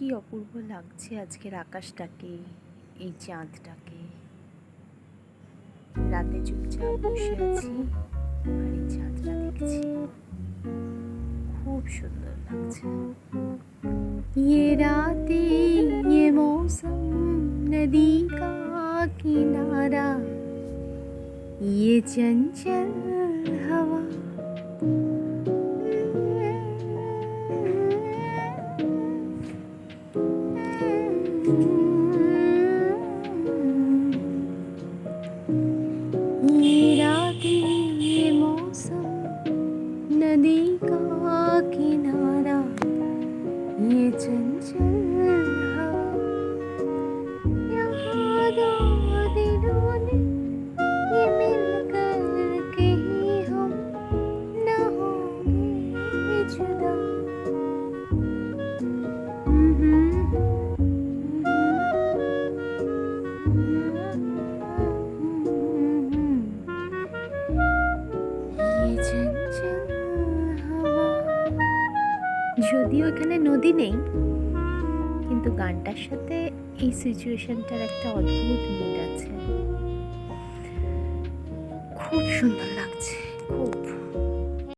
কি অপূর্ব লাগছে আজকের আকাশটাকে, এই চাঁদটাকে। রাতে চুপচাপ বসে আছি আর এই চাঁদটা দেখছি, খুব সুন্দর লাগছে। ये रातें ये मौसम नदी का किनारा, ये चंचल हवा, ये रातें ये मौसम नदी का किनारा, ये चंचल हवा, यहाँ दो दिलों ने ये मिलकर के ही हम न होंगे जुदा। ये चंचल हवा। যদিও এখানে নদী নেই, কিন্তু গানটার সাথে এই সিচুয়েশনটার একটা অদ্ভুত মিল আছে। খুব সুন্দর লাগছে, খুব।